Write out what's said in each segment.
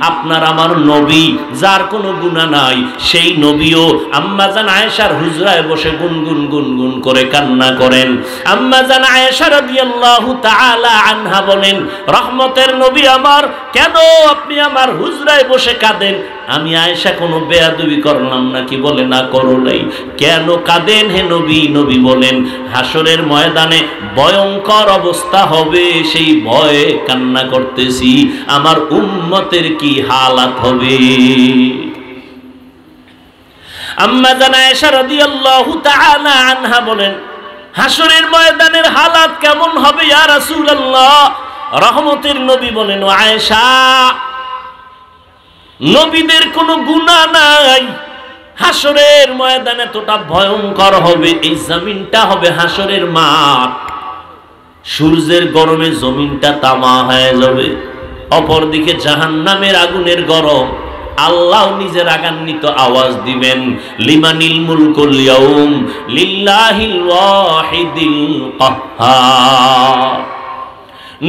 আপনার আমার নবী যার কোনো গুনাহ নাই, সেই নবীও আম্মাজান আয়েশার হুজরায় বসে গুনগুন গুনগুন করে কান্না করেন। আম্মাজান আয়েশা রাদিয়াল্লাহু তাআলা আনহা বলেন, রহমতের নবী আমার, কেন আপনি আমার হুজরায় বসে কাঁদেন? আমি আয়েশা কোনো বেয়াদবি করলাম নাকি? বলে না, করো নাই। কেন কাঁদেন হে নবী? নবী বলেন, হাসরের ময়দানে ভয়ঙ্কর অবস্থা হবে, সেই ভয়ে কান্না করতেছি, আমার উম্মতের কি হালাত হবে। আম্মা জানা আয়েশা রাদিয়াল্লাহু তাআলা আনহা বলেন, হাসরের ময়দানের হালাত কেমন হবে ইয়া রাসূলুল্লাহ? রহমতের নবী বলেন, ও আয়েশা, নবীদের কোনো গুনাহ নাই, হাসরের ময়দানে এতটা ভয়ঙ্কর হবে, এই জমিনটা হবে হাসরের মাঠ, সূর্যের গরমে জমিনটা তামা হয়ে যাবে, অপরদিকে জাহান্নামের আগুনের গরম। আল্লাহ নিজে রাগান্বিত আওয়াজ দিবেন, লিমানিল মুলকুল ইয়াউম লিল্লাহিল ওয়াহিদিল কাহ্হার।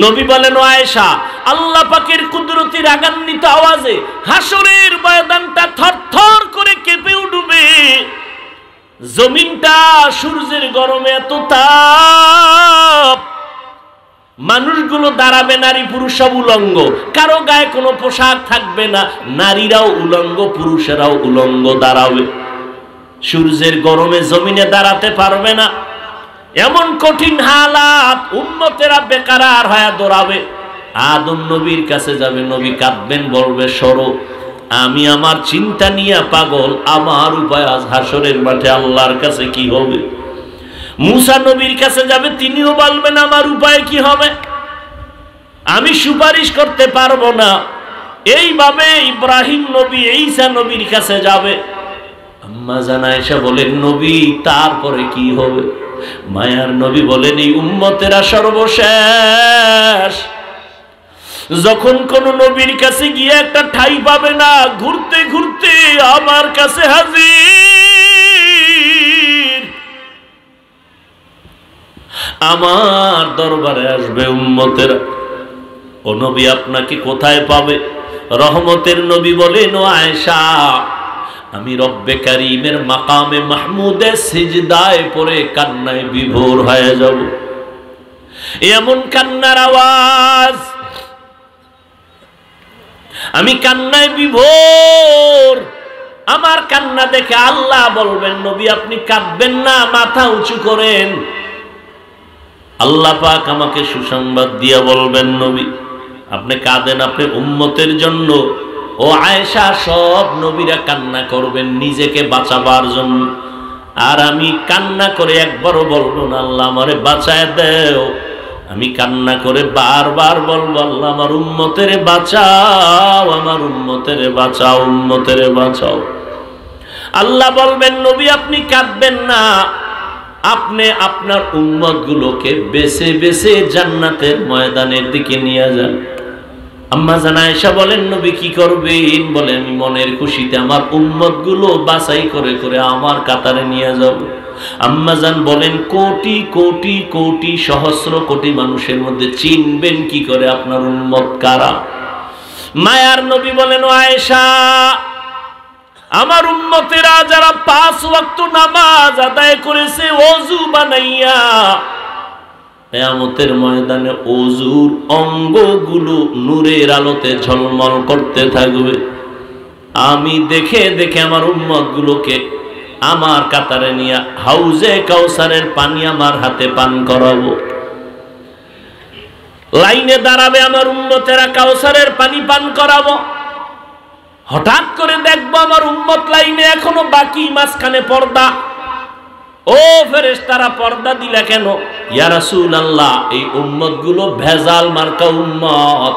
নবী বলেন, ও আয়েশা, আল্লাহ পাকের কুদরতি রাগান্বিত আওয়াজে হাসরের ময়দানটা থরথর করে কেঁপে উঠবে, জমিনটা সূর্যের গরমে এত তাপ, মানুষগুলো দাঁড়াবে, নারী পুরুষ সব উলঙ্গ, কারো গায়ে কোনো পোশাক থাকবে না, নারীরাও উলঙ্গ পুরুষেরাও উলঙ্গ দাঁড়াবে, সূর্যের গরমে জমিনে দাঁড়াতে পারবে না, এমন কঠিন হালাত, উম্মতেরা বেকারার হয়ে দৌড়াবে। আদম নবীর কাছে যাবে, নবী কাঁদবেন, বলবে, সরো, আমি আমার চিন্তা নিয়ে পাগল, আমার উপায় আজ হাসরের মাঠে আল্লাহর কাছে কি হবে। মুসা নবীর কাছে যাবে, তিনিও বলবেন, আমার উপায় কি হবে, আমি সুপারিশ করতে পারবো না। এইভাবে ইব্রাহিম নবী, ঈসা নবীর কাছে যাবে। আম্মা জান আয়েশা বলেন, নবী তারপরে কি হবে? মায়ার নবী বলেন, এই উম্মতেরা সর্বশেষ, যখন কোন নবীর কাছে গিয়ে একটা ঠাই পাবে না, ঘুরতে ঘুরতে আমার কাছে হাজির, আমার দরবারে আসবে উম্মতেরা। ও নবী, আপনাকে কোথায় পাবে? রহমতের নবী বলেন, ও আয়েশা, আমি রব্বে কারীমের মাকামে মাহমুদে সিজদায় পড়ে কান্নায় বিভোর হয়ে যাব। এমন কান্নার আওয়াজ, আমি কান্নায় বিভোর, আমার কান্না দেখে আল্লাহ বলবেন, নবী আপনি কাঁদবেন না, মাথা উঁচু করেন। আল্লাহ পাক আমাকে সুসংবাদ দিয়া বলবেন, নবী আপনি কাঁদেন, আপনি উম্মতের জন্য। ও আয়েশা, সব নবীরা কান্না করবেন নিজেকে বাঁচাবার জন্য, আর আমি কান্না করে একবারও বলবো না, আল্লাহ আমারে বাঁচায় দেও। আমি কান্না করে বারবার বলবো, আল্লাহ আমার উম্মতেরে বাঁচাও, আমার উম্মতেরে বাঁচাও, উম্মতেরে বাঁচাও। আল্লাহ বলবেন, নবী আপনি কাঁদবেন না, আপনি আপনার উম্মত গুলোকে বেছে বেছে জান্নাতের ময়দানের দিকে নিয়ে যান। আম্মা জান আয়েশা বলেন, নবী কি করবেন? বলে, আমি মনের খুশিতে আমার উম্মত গুলো বাছাই করে করে আমার কাতারে নিয়ে যাব। আম্মা জান বলেন, কোটি কোটি কোটি সহস্র কোটি মানুষের মধ্যে চিনবেন কি করে আপনার উম্মত কারা? মায়ার নবী বলেন, ও আয়েশা, আমার উম্মতেরা যারা 5 ওয়াক্ত নামাজ আদায় করেছে ওযু বানাইয়া, কিয়ামতের ময়দানে ওযুর অঙ্গগুলো নূরের আলোতে ঝলমল করতে থাকবে। আমি দেখে দেখে আমার উম্মতগুলোকে আমার কাতারে নিয়ে হাউজে কাউসারের পানি আমার হাতে পান করাবো। লাইনে দাঁড়াবে আমার উম্মতেরা, কাউসারের পানি পান করাবো। হঠাৎ করে দেখবো আমার উম্মত লাইনে এখনো বাকি, মাঝখানে পর্দা। ও ফেরেশতারা, পর্দা দিলা কেন? ইয়া রাসূলুল্লাহ, এই উম্মত গুলো ভেজাল মার্কা উম্মত,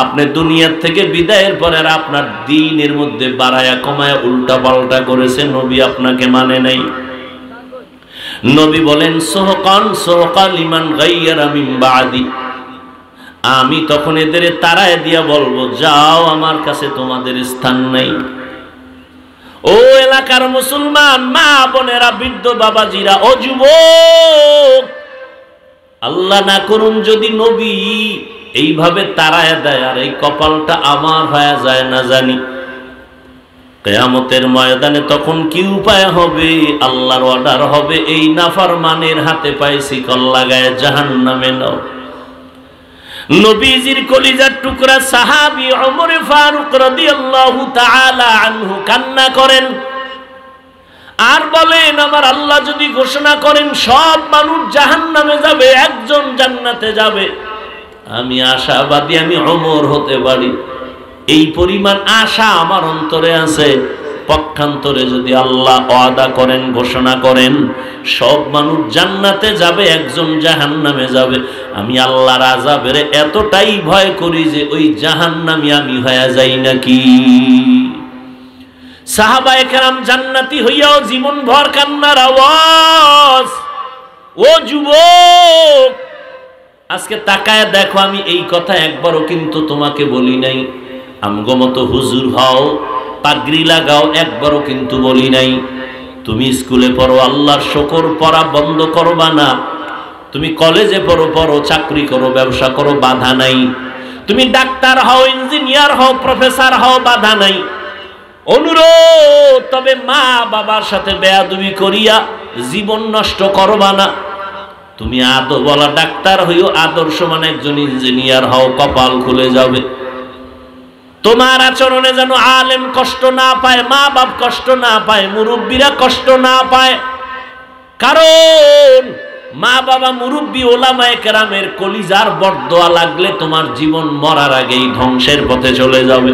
আপনি দুনিয়ার থেকে বিদায়ের পরে আর আপনার দ্বীনের মধ্যে বাড়ায়া কমায়া উল্টা পাল্টা করেছে, নবী আপনাকে মানে নাই। নবী বলেন, সুহকান সুহকা লিমান গায়্যারা মিন বাদি। আমি তখন এদের তাড়ায় দিয়া বলবো, যাও, আমার কাছে তোমাদের স্থান নাই। ও এলাকার মুসলমান মা বোনেরা, বৃদ্ধ বাবাজিরা, ও যুবক, আল্লাহ না করুন যদি নবী এইভাবে তাড়ায় দেয়, আর এই কপালটা আমার হয়ে যায় না জানি। কিয়ামতের ময়দানে তখন কি উপায় হবে? আল্লাহর অর্ডার হবে, এই নাফরমানের হাতে পায়ে শিকল লাগায় জাহান্নামে নাও। নবীজির কলিজার টুকরা সাহাবী ওমর ফারুক রাদিয়াল্লাহু তাআলা আনহু কান্না করেন আর বলেন, আমার আল্লাহ যদি ঘোষণা করেন সব মানুষ জাহান্নামে যাবে, একজন জান্নাতে যাবে, আমি আশাবাদী আমি ওমর হতে পারি। এই পরিমাণ আশা আমার অন্তরে আছে। পক্ষান্তরে যদি আল্লাহ ওয়াদা করেন, ঘোষণা করেন সব মানুষ জান্নাতে যাবে, একজন জাহান্নামে যাবে, আমি আল্লাহর আযাবের এতটাই ভয় করি যে ওই জাহান্নামী আমি হয়ে যাই নাকি। সাহাবায়ে কেরাম জান্নাতি হইয়াও জীবন ভর কান্নার আওয়াজ। ও যুবক, আজকে তাকায় দেখো, আমি এই কথা একবারও কিন্তু তোমাকে বলি নাই। আমগো মতো হুজুর হও, পাগড়ি লাগাও, একবারও কিন্তু বলি নাই। তুমি স্কুলে পড়ো, আল্লাহর শুকর, পড়া বন্ধ করবা না। তুমি কলেজে পড়ো, চাকরি করো, ব্যবসা করো, বাধা নাই। তুমি ডাক্তার হও, ইঞ্জিনিয়ার হও, প্রফেসর হও, বাধা নাই। অনুরোধ, তবে মা বাবার সাথে বেয়াদবি করিয়া জীবন নষ্ট করবা না। তুমি আদো বলা ডাক্তার হইও, আদর্শমান একজন ইঞ্জিনিয়ার হও, কপাল খুলে যাবে। তোমার আচরণে যেন আলেম কষ্ট না পায়, মা বাপ কষ্ট না পায়, মুরব্বীরা কষ্ট না পায়। কারণ মা বাবা, মুরব্বী, ওলামায়ে কেরামের কলিজার বরদোয়া লাগলে তোমার জীবন মরার আগেই ধ্বংসের পথে চলে যাবে।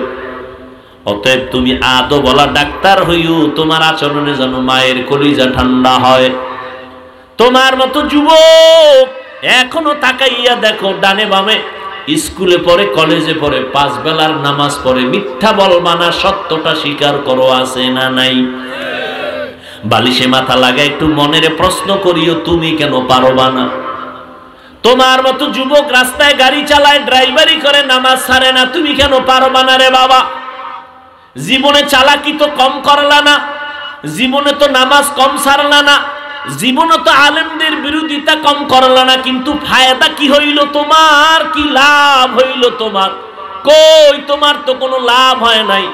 অতএব তুমি আদো বলা ডাক্তার হইও, তোমার আচরণে যেন মায়ের কলিজা ঠান্ডা হয়। তোমার মতো যুবক এখনো তাকাইয়া দেখো, ডানে বামে স্কুলে পড়ে, কলেজে পড়ে, 5 বেলার নামাজ পড়ে, মিথ্যা বলবা না, সত্যটা স্বীকার করো, আছে না নাই? বালিশে মাথা লাগা একটু মনের প্রশ্ন করিও, তুমি কেন পারবা না? তোমার মতো যুবক রাস্তায় গাড়ি চালায়, ড্রাইভারি করে, নামাজ ছাড়ে না, তুমি কেন পারবা না রে বাবা? জীবনে চালাকি তো কম করলা না, জীবনে তো নামাজ কম ছাড়লা না, জীবনে তো আলেমদের বিরোধিতা কম করলা না, কিন্তু ফায়দা কি হইল তোমার? কি লাভ হইল তোমার? কই, তোমার তো কোনো লাভ হয় নাই,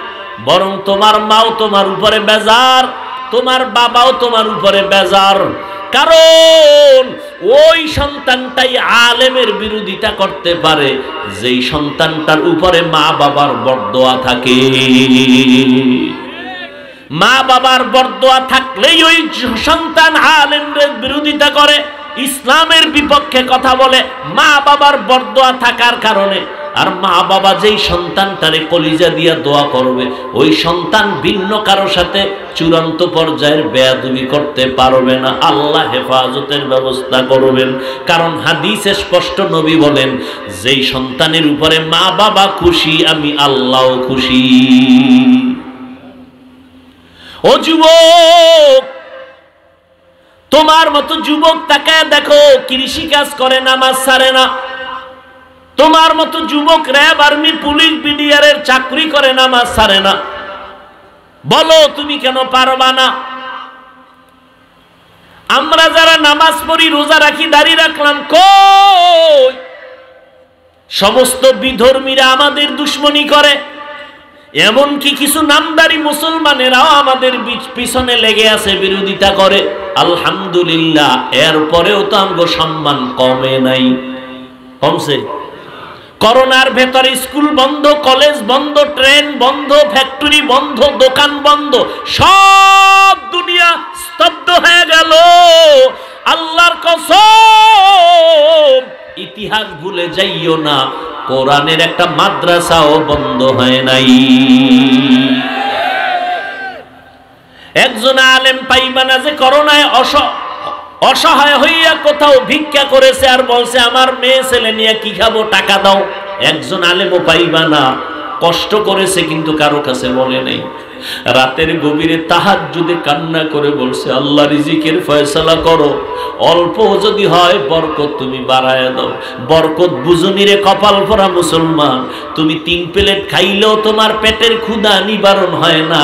বরং তোমার মাও তোমার উপরে বেজার, তোমার বাবাও তোমার উপরে বেজার। কারণ ওই সন্তানটাই আলেমের বিরোধিতা করতে পারে যেই সন্তানটার উপরে মা বাবার বরদোয়া থাকে। মা বাবার বরদোয়া থাকলেই ওই সন্তান আলেমের বিরোধিতা করে, ইসলামের বিপক্ষে কথা বলে, মা বাবার বরদোয়া থাকার কারণে। আর মা বাবা যেই সন্তানটারে কলিজা দিয়া দোয়া করবে, ওই সন্তান ভিন্ন কারো সাথে চূড়ান্ত পর্যায়ের বেয়াদবি করতে পারবে না। আল্লাহ হেফাজতের ব্যবস্থা করবেন। কারণ হাদিসে স্পষ্ট নবী বলেন, যেই সন্তানের উপরে মা বাবা খুশি, আমি আল্লাহও খুশি। ও যুবক, তোমার মতো যুবক তাকায় দেখো, কৃষি কাজ করে, নামাজ ছাড়ে না। তোমার মতো যুবক র্যাব, আর্মি, পুলিশ, বিডিআরের চাকরি করে, নামাজ ছাড়ে না। বলো তুমি কেন পারবা না? আমরা যারা নামাজ পড়ি, রোজা রাখি, দাড়ি রাখলাম, কই? সমস্ত বিধর্মীরা আমাদের দুশ্মনী করে, এমনকি কিছু নামদারি মুসলমানেরাও আমাদের পিছনে লেগে আছে, বিরোধিতা করে। আলহামদুলিল্লাহ, এরপরেও তো আমগো সম্মান কমে নাই, কমছে। করোনার ভেতরে স্কুল বন্ধ, কলেজ বন্ধ, ট্রেন বন্ধ, ফ্যাক্টরি বন্ধ, দোকান বন্ধ, সব দুনিয়া স্তব্ধ হয়ে গেল। আল্লাহর কসম, ইতিহাস ভুলে যাইও না, কোরআনের একটা মাদ্রাসাও বন্ধ হয় নাই। একজন আলেম পাইবা না যে করোনায় অসহায় হইয়া কোথাও ভিক্ষা করেছে আর বলছে আমার মেয়ে ছেলে নিয়ে কি খাবো, টাকা দাও। একজন আলেমও পাইবা না কষ্ট করেছে কিন্তু কারো কাছে বলে নাই। রাতের গভীরে তাহাজ্জুদে কান্না করে বলছে, আল্লাহ রিজিকের ফয়সালা করো, অল্প যদি হয় বরকত তুমি বাড়ায় দাও। বরকত বুঝুনি রে কপাল ভরা মুসলমান, তুমি 3 প্লেট খাইলেও তোমার পেটের ক্ষুধা নিবারণ হয় না,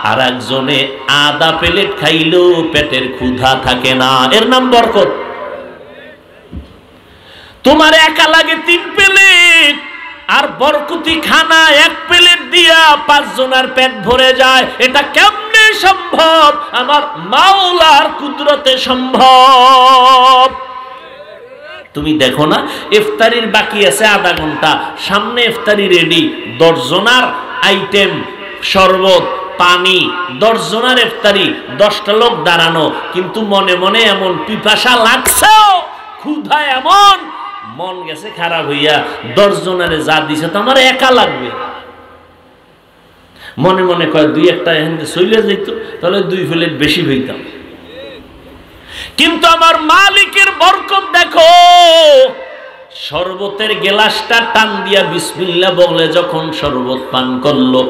আর একজনে আধা প্লেট খাইলেও পেটের ক্ষুধা থাকে না, এর নাম বরকত। তোমার একা লাগে 3 প্লেট, আর বরকতি খানা 1 প্লেট দিয়া 5 জনের পেট ভরে যায়। এটা কেমনে সম্ভব? আমার মাওলার কুদরতে সম্ভব। তুমি দেখো না, ইফতারির বাকি আছে আধা ঘন্টা, সামনে ইফতারি রেডি, 10 জনের আইটেম, শরবত, পানি, 10 জনের ইফতারি, 10টা লোক দাঁড়ানো, কিন্তু মনে মনে এমন পিপাসা লাগছে, ক্ষুধা এমন, মন গেছে খারাপ হইয়া 10 জনের যা দিছে তো আমার একা লাগবে। মনে মনে কয় 2-1টা এখানে চলে যেত, তাহলে 2 প্লেট বেশি হইতাম। কিন্তু আমার মালিকের বরকত দেখো, শরবতের গ্লাসটা টান দিয়া বিসমিল্লাহ বলে যখন শরবত পান করলো,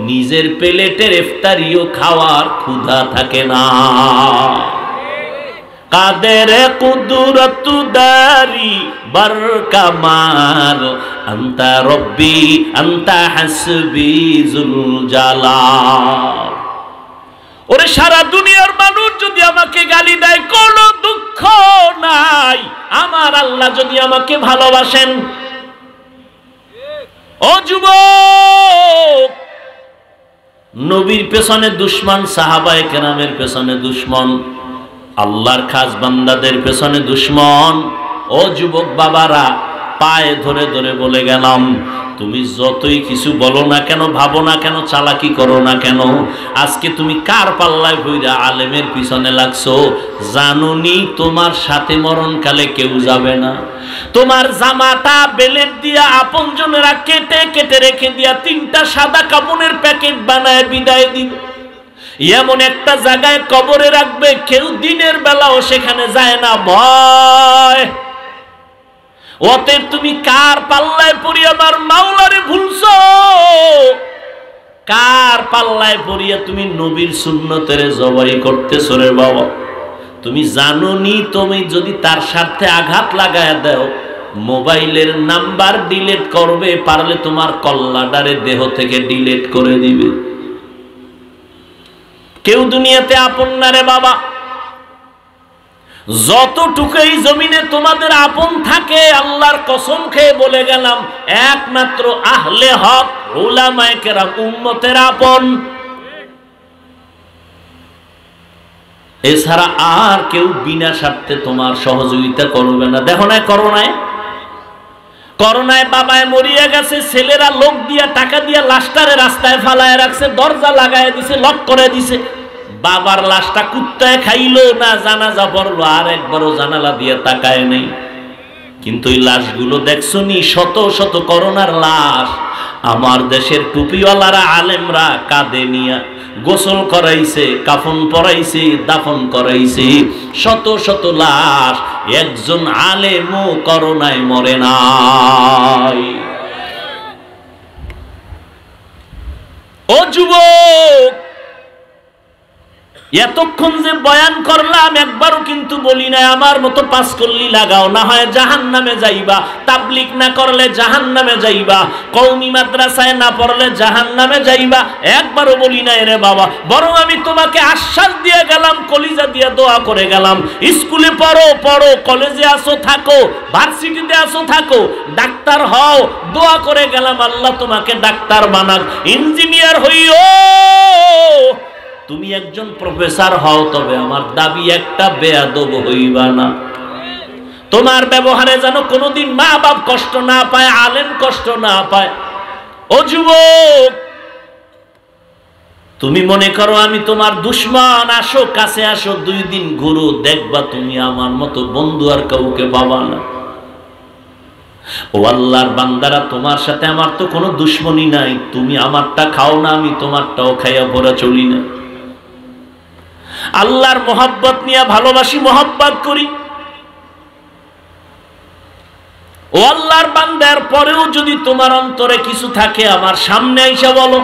নিজের প্লেটের ইফতারিও খাওয়ার ক্ষুধা থাকে না। কাদের কুদরত দারি বার কামাল, আনতা রব্বি আনতা হাসবি জুল জালাল। ওরে সারা দুনিয়ার মানুষ যদি আমাকে গালি দেয়, কোনো দুঃখ নাই, আমার আল্লাহ যদি আমাকে ভালোবাসেন। ও যুবক, নবীর পেছনে দুশমন, সাহাবায়ে কেরামের পেছনে দুশমন, আল্লাহর খাস বান্দাদের পেছনে দুশমন। ও যুবক বাবারা, পায়ে ধরে ধরে বলে গেলাম, তুমি যতই কিছু বলো না কেন, ভাবো না কেন, চালাকি করো না কেন, আজকে তুমি কার পাল্লায় ভইরা আলেমের পিছনে লাগছো? জানুনি তোমার সাথে মরণকালে কেউ যাবে না। তোমার জামাটা বেলেট দিয়া আপনজনেরা কেটে কেটে রেখে দিয়া 3টা সাদা কাপড়ের প্যাকেট বানায় বিদায় দিবে। এমন একটা জায়গায় কবরে রাখবে, কেউ দিনের বেলাও সেখানে যায় না, ভয়। অতএব তুমি কার পাল্লায় পড়ি আমার মাওলারে ভুলছো? কার পাল্লায় পড়িয়া তুমি নবীর সুন্নতের জবাই করতেছো রে বাবা? তুমি জানোনি তুমি যদি তার স্বার্থে আঘাত লাগায় দাও, মোবাইলের নাম্বার ডিলিট করবে, পারলে তোমার কল্লাডারে দেহ থেকে ডিলিট করে দিবে। কেউ দুনিয়াতে আপন না রে বাবা। যতটুকু এই জমিনে তোমাদের আপন থাকে, আল্লাহর কসম খেয়ে বলে গেলাম, একমাত্র আহলে হক উলামায়ে কেরাম উম্মতের আপন। এছাড়া আর কেউ বিনা স্বার্থে তোমার সহযোগিতা করবে না। দেখো না করোনায় বাবায় মরিয়া গেছে, ছেলেরা লোক দিয়া টাকা দিয়া লাশটারে রাস্তায় ফালায় রাখছে, দরজা লাগায় দিছে, লক করে দিছে। বাবার লাশটা কুত্তায় খাইলো না, জানাজা পড়লো, আর একবারও জানালা দিয়ে তাকায় নেই। কিন্তু এই লাশগুলো দেখছো নি, শত শত করোনার লাশ আমার দেশের টুপিওয়ালারা আলেমরা কাঁধে নিয়া গোসল করাইছে, কাফন পরাইছে, দাফন করাইছে। শত শত লাশ, একজন আলেমও করোনায় মরে নাই। ও যুবক, এতক্ষণ যে বয়ান করলাম, একবারও কিন্তু বলি না আমার মতো 5 কল্লি লাগাও, না হয় জাহান্নামে যাইবা। তাবলীগ না করলে জাহান্নামে যাইবা, কওমি মাদ্রাসায় না পড়লে জাহান্নামে যাইবা, একবারও বলি না রে বাবা। বরং আমি তোমাকে আশ্বাস দিয়ে গেলাম, কলিজা দিয়ে দোয়া করে গেলাম, স্কুলে পড়ো, কলেজে আসো থাকো, ভার্সিটিতে আসো থাকো, ডাক্তার হও, দোয়া করে গেলাম আল্লাহ তোমাকে ডাক্তার বানাক, ইঞ্জিনিয়ার হইও, তুমি একজন প্রফেসর হও, তবে আমার দাবি একটা, বেয়াদব হইবা না। তোমার ব্যবহারে যেন কোনোদিন মা বাপ কষ্ট না পায়, আলেম কষ্ট না পায়। ও যুবক, তুমি মনে করো আমি তোমার দুশমন, আসো কাছে আসো, 2 দিন ঘুরো, দেখবা তুমি আমার মতো বন্ধু আর কাউকে পাবা না। ও আল্লাহর বান্দারা, তোমার সাথে আমার তো কোনো দুশমনি নাই, তুমি আমারটা খাও না, আমি তোমারটাও খাইয়া ভরা চলি না। আল্লাহর মোহাব্বত নিয়ে ভালোবাসি, মোহাব্বত করি। ও আল্লাহর বান্দার পরেও যদি তোমার অন্তরে কিছু থাকে, আমার সামনে আইসা বলো।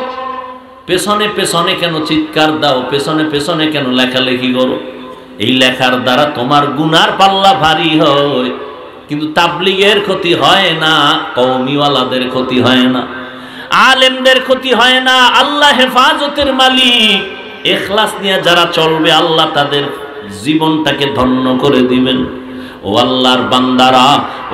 পেছনে পেছনে কেন চিৎকার দাও? পেছনে পেছনে কেন লেখালেখি করো? এই লেখার দ্বারা তোমার গুনার পাল্লা ভারী হয়, কিন্তু তাবলীগের ক্ষতি হয় না, কওমিওয়ালাদের ক্ষতি হয় না, আলেমদের ক্ষতি হয় না। আল্লাহ হেফাজতের মালিক। ইখলাস নিয়ে যারা চলবে, আল্লাহ তাদের জীবনটাকে ধন্য করে দিবেন। ও আল্লাহর বান্দারা,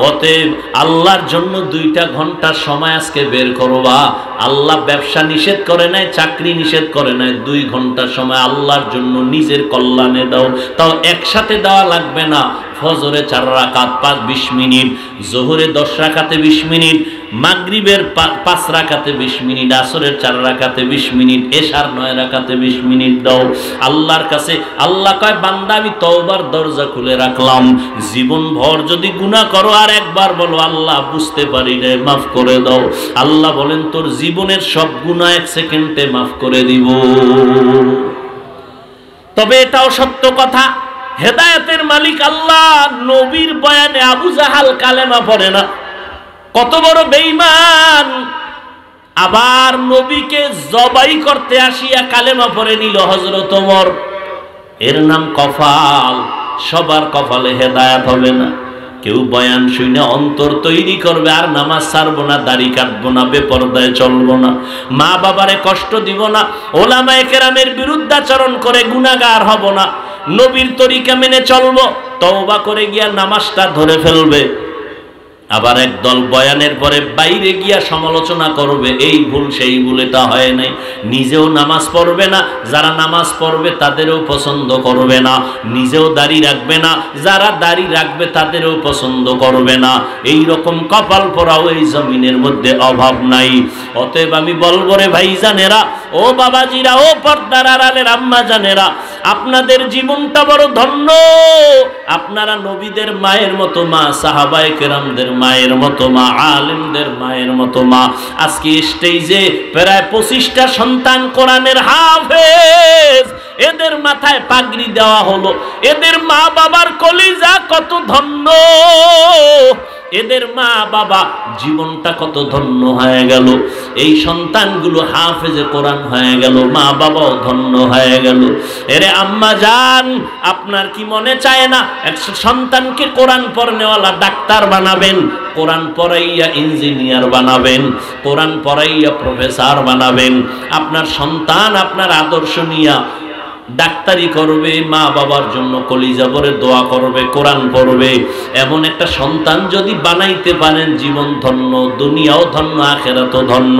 অতএব আল্লাহর জন্য 2টা ঘন্টার সময় আজকে বের করবা। আল্লাহ ব্যবসা নিষেধ করে নাই, চাকরি নিষেধ করে নাই, 2 ঘন্টার সময় আল্লাহর জন্য নিজের কল্যাণে দাও। তাও একসাথে দেওয়া লাগবে না। ফজরে 4 রাকাত 20 মিনিট, জোহরে 10 রাকাতে 20 মিনিট, মাগরিবের 5 রাকাতে 20 মিনিট, আসরের 4 রাকাতে 20 মিনিট, এশার 9 রাকাতে 20 মিনিট দাও আল্লাহর কাছে। আল্লাহ কয় বান্দা আমি তওবার দরজা খুলে রাখলাম। জীবন ভর যদি গুনাহ করো আর একবার বলো আল্লাহ বুঝতে পারি রে, মাফ করে দাও, আল্লাহ বলেন তোর জীবনের সব গুনাহ 1 সেকেন্ডে মাফ করে দিব। তবে এটাও সত্য কথা, হেদায়েতের মালিক আল্লাহ। নবীর বয়ানে আবু জাহাল কালেমা পড়ে না, কত বড় বেঈমান। আবার নবীকে জবাই করতে আসিয়া কালেমা পড়ে নিল হযরত ওমর। এর নাম কপাল। সবার কপালে হেদায়েত হবে না। কেউ বয়ান শুনে অন্তর তৈরি করবে আর নামাজ ছাড়বো না, দাড়ি কাটবো না, বেপরদায় চলবো না, মা বাবারে কষ্ট দিব না, ওলামায়ে কেরামের বিরুদ্ধাচরণ করে গুনাহগার হব না, নবীর তরিকা মেনে চলবো, তওবা করে গিয়া নামাজটা ধরে ফেলবে। আবার একদল বয়ানের পরে বাইরে গিয়া সমালোচনা করবে, এই ভুল সেই ভুল, এটা হয় নাই। নিজেও নামাজ পড়বে না, যারা নামাজ পড়বে তাদেরও পছন্দ করবে না। নিজেও দাড়ি রাখবে না, যারা দাড়ি রাখবে তাদেরও পছন্দ করবে না। এই রকম কপাল পরাও এই জমিনের মধ্যে অভাব নাই। অতএব আমি বলবো রে ভাইজানেরা, ও বাবাজিরা, ও পর্দার আড়ালের আম্মা জানেরা, আপনাদের জীবনটা বড় ধন্য। আপনারা নবীদের মায়ের মতো মা, সাহাবায়ে কেরামদের মায়ের মতো মা, আলেমদের মায়ের মতো মা। আজকে স্টেজে প্রায় 25টা সন্তান কোরআনের হাফেজ, এদের মাথায় পাগড়ি দেওয়া হলো। এদের মা বাবার কলিজা কত ধন্য, এদের মা বাবা জীবনটা কত ধন্য হয়ে গেল। এই সন্তানগুলো হাফেজে কোরআন হয়ে গেল, মা বাবাও ধন্য হয়ে গেল। এরে আম্মা জান, আপনার কি মনে চায় না এক সন্তানকে কোরআন পড়নেওয়ালা ডাক্তার বানাবেন, কোরআন পড়াইয়া ইঞ্জিনিয়ার বানাবেন, কোরআন পড়াইয়া প্রফেসর বানাবেন? আপনার সন্তান আপনার আদর্শ নিয়া ডাক্তারি করবে, মা বাবার জন্য কলিজা ভরে দোয়া করবে, কোরআন পড়বে। এমন একটা সন্তান যদি বানাইতে পারেন, জীবন ধন্য, দুনিয়াও ধন্য, আখিরাতও ধন্য।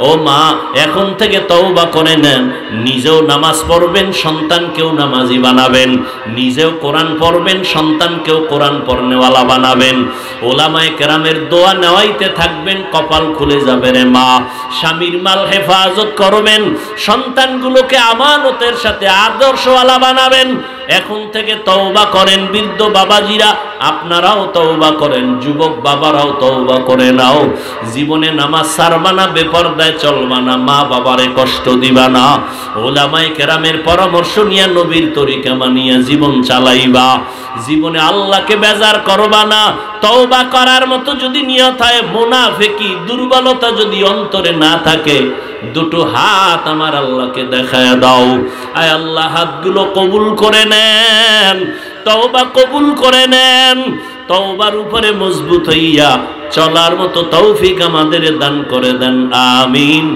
ও মা, এখন থেকে তওবা করে নেন, নিজেও নামাজ পড়বেন, সন্তানকেও নামাজি বানাবেন, নিজেও কোরআন পড়বেন, সন্তানকেও কোরআন পড়নেওয়ালা বানাবেন। ওলামায়ে কেরামের দোয়া নেওয়াইতে থাকবেন, কপাল খুলে যাবে রে মা। স্বামীর মাল হেফাজত করবেন, সন্তানগুলোকে আমানতের সাথে আদর্শওয়ালা বানাবেন। এখন থেকে তওবা করেন। বৃদ্ধ বাবাজিরা আপনারাও তওবা করেন, যুবক বাবারাও তওবা করে নাও। জীবনে নামাজ ছাড়বা না, বেপরদায় চলবা না, মা বাবারে কষ্ট দিবা না। ওলামায়ে কেরামের পরামর্শ নিয়ে নবীর তরিকা মানিয়া জীবন চালাইবা। জীবনে আল্লাহকে বেজার করবা না। তওবা করার মতো যদি নিয়ত হয়, মুনাফিকি দুর্বলতা যদি অন্তরে না থাকে, 2টো হাত আমার আল্লাহকে দেখায় দাও। আয় আল্লাহ, হাতগুলো কবুল করে নেন, তওবা কবুল করে নেন। তওবার উপরে মজবুত হইয়া চলার মতো তৌফিক আমাদের দান করে দেন, আমিন।